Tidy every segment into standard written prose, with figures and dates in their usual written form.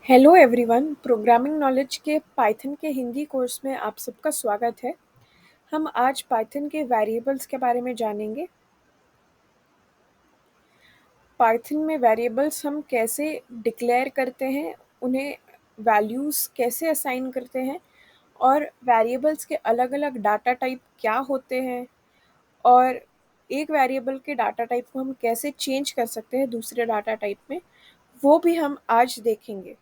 Hello everyone, programming knowledge के Python के Hindi course में आप सबका स्वागत है। हम आज पाइथन के वेरिएबल्स के बारे में जानेंगे। पाइथन में वेरिएबल्स हम कैसे डिक्लेयर करते हैं, उन्हें वैल्यूज़ कैसे असाइन करते हैं और वेरिएबल्स के अलग-अलग डाटा टाइप क्या होते हैं और एक वेरिएबल के डाटा टाइप को हम कैसे चेंज कर सकते हैं दूसरे डाटा टाइप में, वो भी हम आज देखेंगे।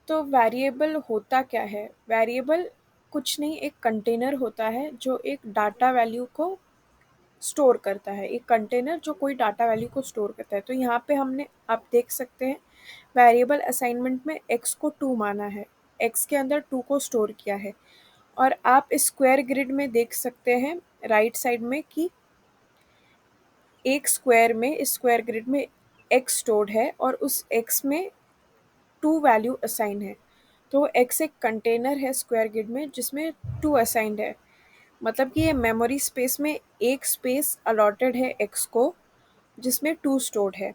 तो वेरिएबल होता क्या है? वेरिएबल कुछ नहीं, एक कंटेनर होता है जो एक डाटा वैल्यू को स्टोर करता है। एक कंटेनर जो कोई डाटा वैल्यू को स्टोर करता है। तो यहाँ पे हमने आप देख सकते हैं वेरिएबल असाइनमेंट में x को 2 माना है। x के अंदर 2 को स्टोर किया है और आप इस स्क्वायर ग्रिड में देख सकते हैं राइट साइड में कि एक स्क्वायर में इस स्क्वायर ग्रिड में x स्टोर्ड है और उस x में 2 वैल्यू असाइन है। तो x एक कंटेनर है स्क्वायर ग्रिड में जिसमें 2 असाइंड है। मतलब कि ये मेमोरी स्पेस में एक स्पेस अलॉटेड है x को जिसमें 2 स्टोर्ड है।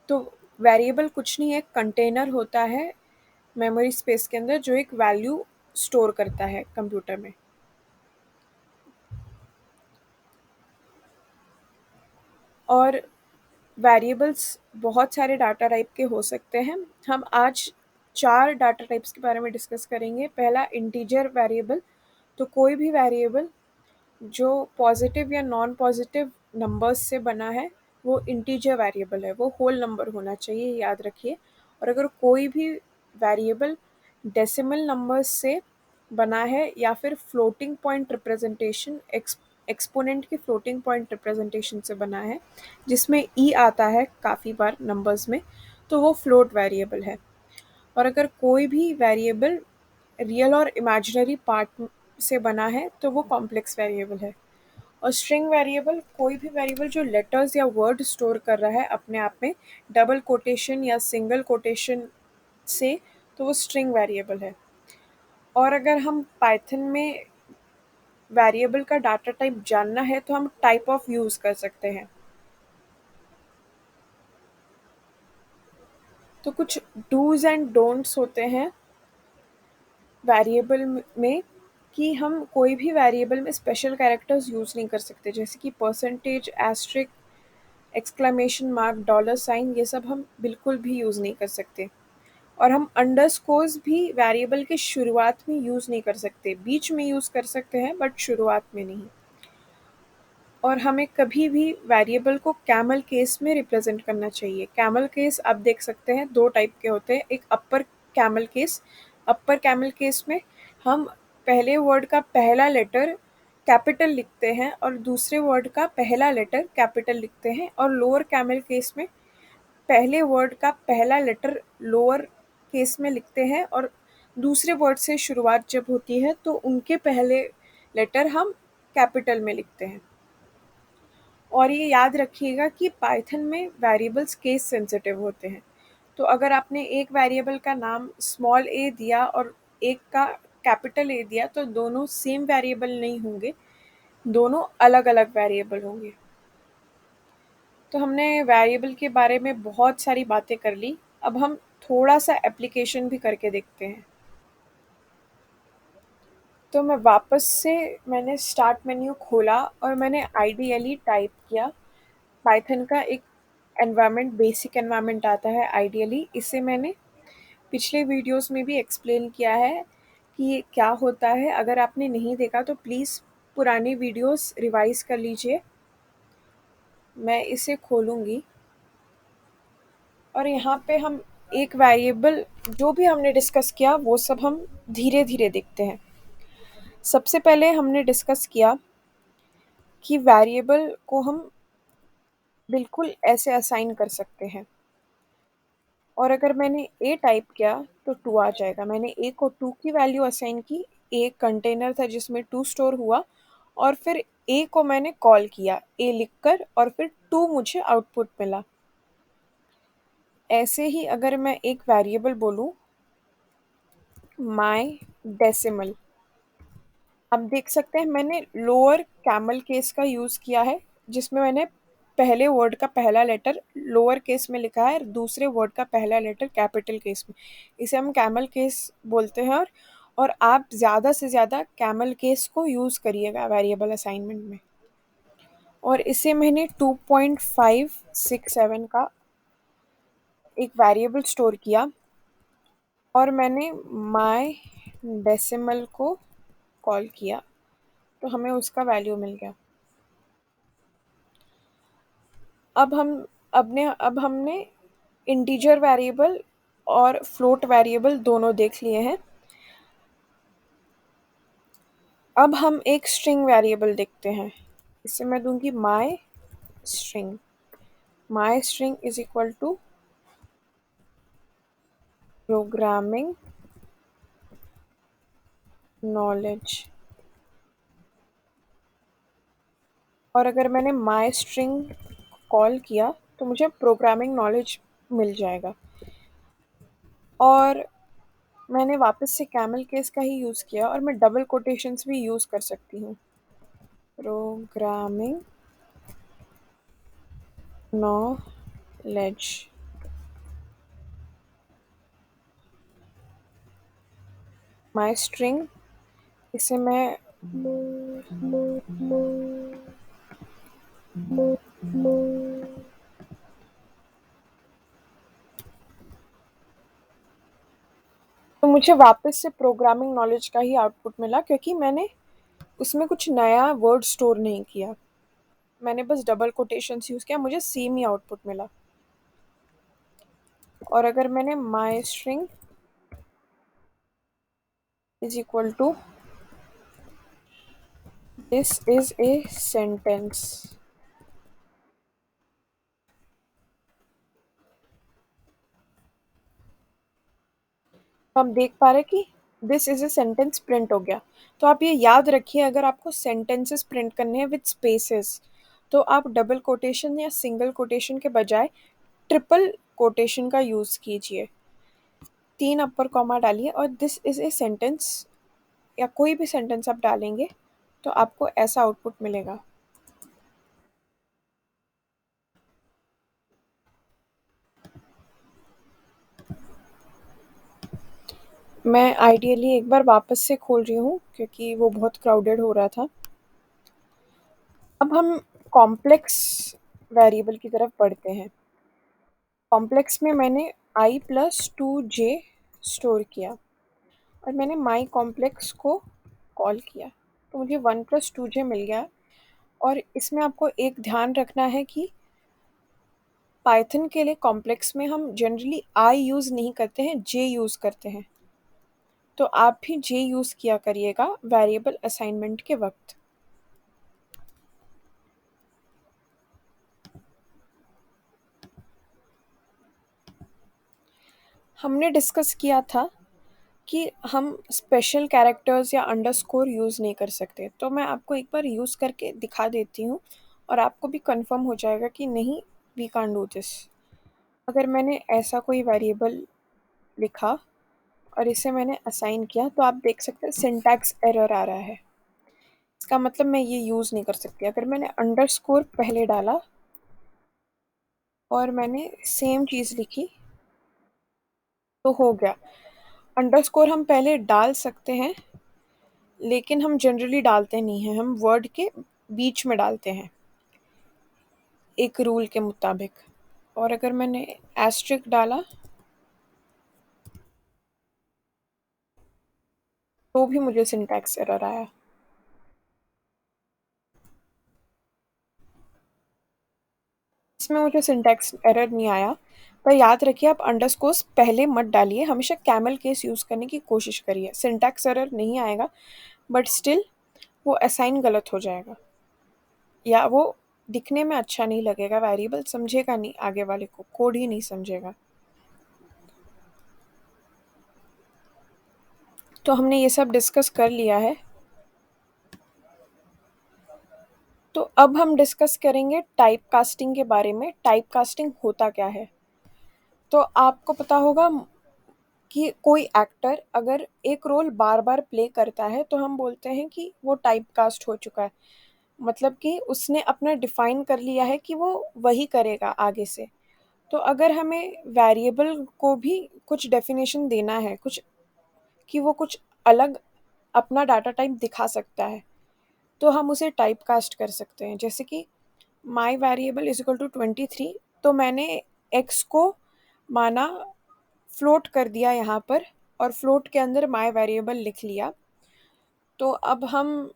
तो वेरिएबल कुछ नहीं, एक कंटेनर होता है मेमोरी स्पेस के अंदर जो एक वैल्यू स्टोर करता है कंप्यूटर में। और वेरिएबल्स बहुत सारे डाटा टाइप के हो सकते हैं। हम आज 4 डाटा टाइप्स के बारे में डिस्कस करेंगे। पहला इंटीजर वेरिएबल, तो कोई भी वेरिएबल जो पॉजिटिव या नॉन पॉजिटिव नंबर्स से बना है वो इंटीजर वेरिएबल है, वो होल नंबर होना चाहिए, याद रखिए। और अगर कोई भी वेरिएबल डेसिमल नंबर्स से बना है या फिर फ्लोटिंग पॉइंट रिप्रेजेंटेशन एक्सपोनेंट के फ्लोटिंग पॉइंट रिप्रेजेंटेशन से बना है जिसमें ई आता है काफ़ी बार नंबर्स में, तो वो फ्लोट वेरिएबल है। और अगर कोई भी वेरिएबल रियल और इमेजिनरी पार्ट से बना है तो वो कॉम्प्लेक्स वेरिएबल है। और स्ट्रिंग वेरिएबल कोई भी वेरिएबल जो लेटर्स या वर्ड स्टोर कर रहा है अपने आप में डबल कोटेशन या सिंगल कोटेशन से, तो वो स्ट्रिंग वेरिएबल है। और अगर हम पाइथन में वेरिएबल का डाटा टाइप जानना है तो हम टाइप ऑफ यूज़ कर सकते हैं। तो कुछ डूज एंड डोंट्स होते हैं वेरिएबल में कि हम कोई भी वेरिएबल में स्पेशल कैरेक्टर्स यूज़ नहीं कर सकते, जैसे कि percentage, asterisk, exclamation mark, dollar sign, ये सब हम बिल्कुल भी यूज़ नहीं कर सकते। और हम अंडरस्कोर्स भी वेरिएबल के शुरुआत में यूज़ नहीं कर सकते, बीच में यूज़ कर सकते हैं बट शुरुआत में नहीं। और हमें कभी भी वेरिएबल को कैमल केस में रिप्रेजेंट करना चाहिए। कैमल केस आप देख सकते हैं 2 टाइप के होते हैं। एक अपर कैमल केस, अपर कैमल केस में हम पहले वर्ड का पहला लेटर कैपिटल लिखते हैं और दूसरे वर्ड का पहला लेटर कैपिटल लिखते हैं। और लोअर कैमल केस में पहले वर्ड का पहला लेटर लोअर केस में लिखते हैं और दूसरे वर्ड से शुरुआत जब होती है तो उनके पहले लेटर हम कैपिटल में लिखते हैं। और ये याद रखिएगा कि पाइथन में वेरिएबल्स केस सेंसिटिव होते हैं। तो अगर आपने एक वेरिएबल का नाम स्मॉल ए दिया और एक का कैपिटल ए दिया तो दोनों सेम वेरिएबल नहीं होंगे, दोनों अलग-अलग वेरिएबल होंगे। तो हमने वेरिएबल के बारे में बहुत सारी बातें कर ली। अब हम थोड़ा सा एप्लीकेशन भी करके देखते हैं। तो मैं वापस से मैंने स्टार्ट मेन्यू खोला और मैंने आइडियली टाइप किया। पाइथन का एक एनवायरनमेंट, बेसिक एनवायरनमेंट आता है आइडियली। इसे मैंने पिछले वीडियोस में भी एक्सप्लेन किया है कि ये क्या होता है। अगर आपने नहीं देखा तो प्लीज़ पुरानी वीडियोस रिवाइज कर लीजिए। मैं इसे खोलूँगी और यहाँ पे हम एक वेरिएबल जो भी हमने डिस्कस किया वो सब हम धीरे-धीरे देखते हैं। सबसे पहले हमने डिस्कस किया कि वेरिएबल को हम बिल्कुल ऐसे असाइन कर सकते हैं। और अगर मैंने ए टाइप किया तो 2 आ जाएगा। मैंने ए को 2 की वैल्यू असाइन की। ए कंटेनर था जिसमें 2 स्टोर हुआ और फिर ए को मैंने कॉल किया ए लिखकर और फिर 2 मुझे आउटपुट मिला। ऐसे ही अगर मैं एक वेरिएबल बोलूँ माय डेसिमल, अब देख सकते हैं मैंने लोअर कैमल केस का यूज़ किया है जिसमें मैंने पहले वर्ड का पहला लेटर लोअर केस में लिखा है, दूसरे वर्ड का पहला लेटर कैपिटल केस में। इसे हम कैमल केस बोलते हैं। और आप ज़्यादा से ज़्यादा कैमल केस को यूज़ करिएगा वेरिएबल असाइनमेंट में। और इसे मैंने 2.567 का एक वेरिएबल स्टोर किया और मैंने माय डेसिमल को कॉल किया, तो हमें उसका वैल्यू मिल गया। अब हमने इंटीजर वेरिएबल और फ्लोट वेरिएबल दोनों देख लिए हैं। अब हम एक स्ट्रिंग वेरिएबल देखते हैं। इसे मैं दूंगी my string. My string is equal to programming knowledge. और अगर मैंने माय स्ट्रिंग कॉल किया तो मुझे प्रोग्रामिंग नॉलेज मिल जाएगा। और मैंने वापस से कैमल केस का ही यूज़ किया और मैं डबल कोटेशंस भी यूज़ कर सकती हूँ। Programming knowledge. माय स्ट्रिंग, इसे मैं तो मुझे वापस से प्रोग्रामिंग नॉलेज का ही आउटपुट मिला, क्योंकि मैंने उसमें कुछ नया वर्ड स्टोर नहीं किया। मैंने बस डबल कोटेशंस यूज़ किया, मुझे सेम ही आउटपुट मिला। और अगर मैंने my string is equal to this is a sentence, तो हम देख पा रहे कि this is a sentence print हो गया। तो आप ये याद रखिए, अगर आपको सेंटेंसेस प्रिंट करने हैं विद स्पेसेस, तो आप डबल कोटेशन या सिंगल कोटेशन के बजाय ट्रिपल कोटेशन का यूज़ कीजिए। 3 अपर कॉमा डालिए और दिस इज ए सेंटेंस या कोई भी सेंटेंस आप डालेंगे तो आपको ऐसा आउटपुट मिलेगा। मैं आइडियली एक बार वापस से खोल रही हूँ क्योंकि वो बहुत क्राउडेड हो रहा था। अब हम कॉम्प्लेक्स वेरिएबल की तरफ बढ़ते हैं। कॉम्प्लेक्स में मैंने i+2j स्टोर किया और मैंने माई कॉम्प्लेक्स को कॉल किया, तो मुझे 1+2j मिल गया। और इसमें आपको एक ध्यान रखना है कि पाइथन के लिए कॉम्प्लेक्स में हम जनरली आई यूज़ नहीं करते हैं, जे यूज़ करते हैं। तो आप भी जे यूज़ किया करिएगा वेरिएबल असाइनमेंट के वक्त। हमने डिस्कस किया था कि हम स्पेशल कैरेक्टर्स या अंडरस्कोर यूज़ नहीं कर सकते, तो मैं आपको एक बार यूज़ करके दिखा देती हूँ और आपको भी कंफर्म हो जाएगा कि नहीं, वी कांट डू दिस। अगर मैंने ऐसा कोई वेरिएबल लिखा और इसे मैंने असाइन किया, तो आप देख सकते हैं सिंटैक्स एरर आ रहा है। इसका मतलब मैं ये यूज़ नहीं कर सकती। अगर मैंने अंडरस्कोर पहले डाला और मैंने सेम चीज़ लिखी तो हो गया। अंडरस्कोर हम पहले डाल सकते हैं, लेकिन हम जनरली डालते नहीं हैं, हम वर्ड के बीच में डालते हैं एक रूल के मुताबिक। और अगर मैंने एस्ट्रिक डाला तो भी मुझे सिंटैक्स एरर आया। इसमें मुझे सिंटैक्स एरर नहीं आया। पर याद रखिए, आप अंडरस्कोर्स पहले मत डालिए, हमेशा कैमल केस यूज़ करने की कोशिश करिए। सिंटैक्स एरर नहीं आएगा, बट स्टिल वो असाइन गलत हो जाएगा या वो दिखने में अच्छा नहीं लगेगा, वेरिएबल समझेगा नहीं, आगे वाले को कोड ही नहीं समझेगा। तो हमने ये सब डिस्कस कर लिया है। तो अब हम डिस्कस करेंगे टाइप कास्टिंग के बारे में। टाइप कास्टिंग होता क्या है? तो आपको पता होगा कि कोई एक्टर अगर एक रोल बार बार प्ले करता है तो हम बोलते हैं कि वो टाइप कास्ट हो चुका है। मतलब कि उसने अपना डिफाइन कर लिया है कि वो वही करेगा आगे से। तो अगर हमें वेरिएबल को भी कुछ डेफिनेशन देना है, कुछ कि वो कुछ अलग अपना डाटा टाइप दिखा सकता है, तो हम उसे टाइप कास्ट कर सकते हैं। जैसे कि माई वेरिएबल इज इक्वल टू 23, तो मैंने एक्स को माना फ्लोट कर दिया यहाँ पर, और फ्लोट के अंदर माई वेरिएबल लिख लिया। तो अब हम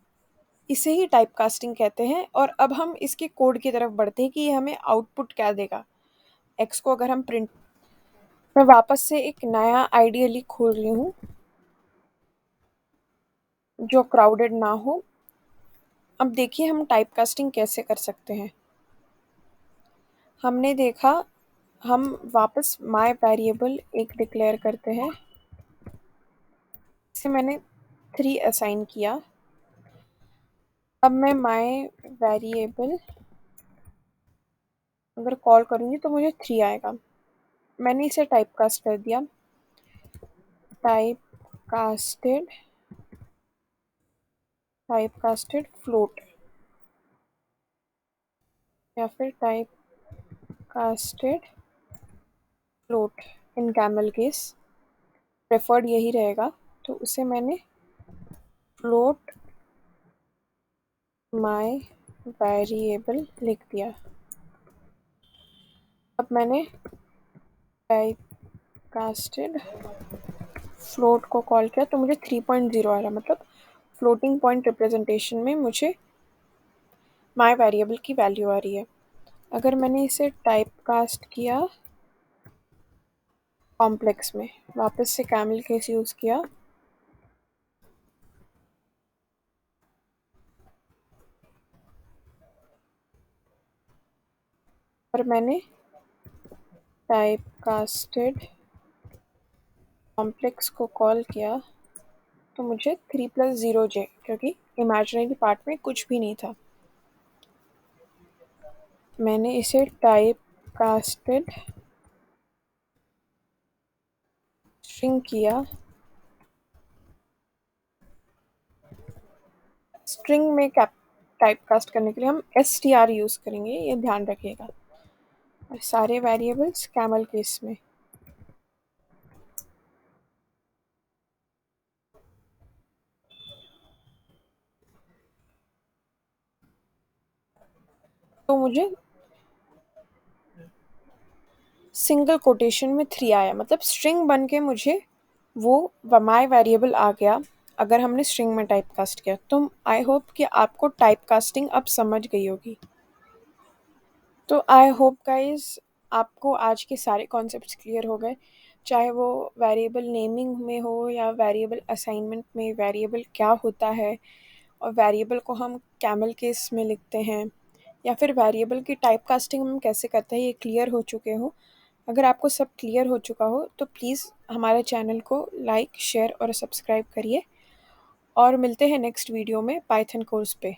इसे ही टाइप कास्टिंग कहते हैं। और अब हम इसके कोड की तरफ बढ़ते हैं कि ये हमें आउटपुट क्या देगा। एक्स को अगर हम प्रिंट, मैं वापस से एक नया आइडियली खोल रही हूँ जो क्राउडेड ना हो। अब देखिए हम टाइप कास्टिंग कैसे कर सकते हैं। हमने देखा, हम वापस माय वेरिएबल एक डिक्लेयर करते हैं, इसे मैंने 3 असाइन किया। अब मैं माय वेरिएबल अगर कॉल करूँगी तो मुझे 3 आएगा। मैंने इसे टाइप कास्ट कर दिया, type casted, type casted float, या फिर type casted float in camel case, preferred यही रहेगा। तो उसे मैंने फ्लोट माय वेरिएबल लिख दिया। अब मैंने टाइप कास्टेड फ्लोट को कॉल किया तो मुझे 3.0 आ रहा, मतलब फ्लोटिंग पॉइंट रिप्रेजेंटेशन में मुझे माय वेरिएबल की वैल्यू आ रही है। अगर मैंने इसे टाइप कास्ट किया कॉम्प्लेक्स में, वापस से कैमल केस यूज़ किया, और मैंने टाइप कास्टेड कॉम्प्लेक्स को कॉल किया, तो मुझे 3+0j, क्योंकि इमेजिनरी पार्ट में कुछ भी नहीं था। मैंने इसे टाइप कास्टेड स्ट्रिंग किया। स्ट्रिंग में कैप टाइप कास्ट करने के लिए हम str यूज़ करेंगे, ये ध्यान रखिएगा। और सारे वेरिएबल्स कैमल केस में। तो मुझे सिंगल कोटेशन में 3 आया, मतलब स्ट्रिंग बन के मुझे वो माई वेरिएबल आ गया अगर हमने स्ट्रिंग में टाइप कास्ट किया। तो आई होप कि आपको टाइप कास्टिंग अब समझ गई होगी। तो आई होप गाइज आपको आज के सारे कॉन्सेप्ट्स क्लियर हो गए, चाहे वो वेरिएबल नेमिंग में हो या वेरिएबल असाइनमेंट में वेरिएबल क्या होता है, और वेरिएबल को हम कैमल केस में लिखते हैं, या फिर वेरिएबल की टाइप कास्टिंग हम कैसे करते हैं, ये क्लियर हो चुके हो। अगर आपको सब क्लियर हो चुका हो तो प्लीज़ हमारे चैनल को लाइक, शेयर और सब्सक्राइब करिए, और मिलते हैं नेक्स्ट वीडियो में पाइथन कोर्स पे।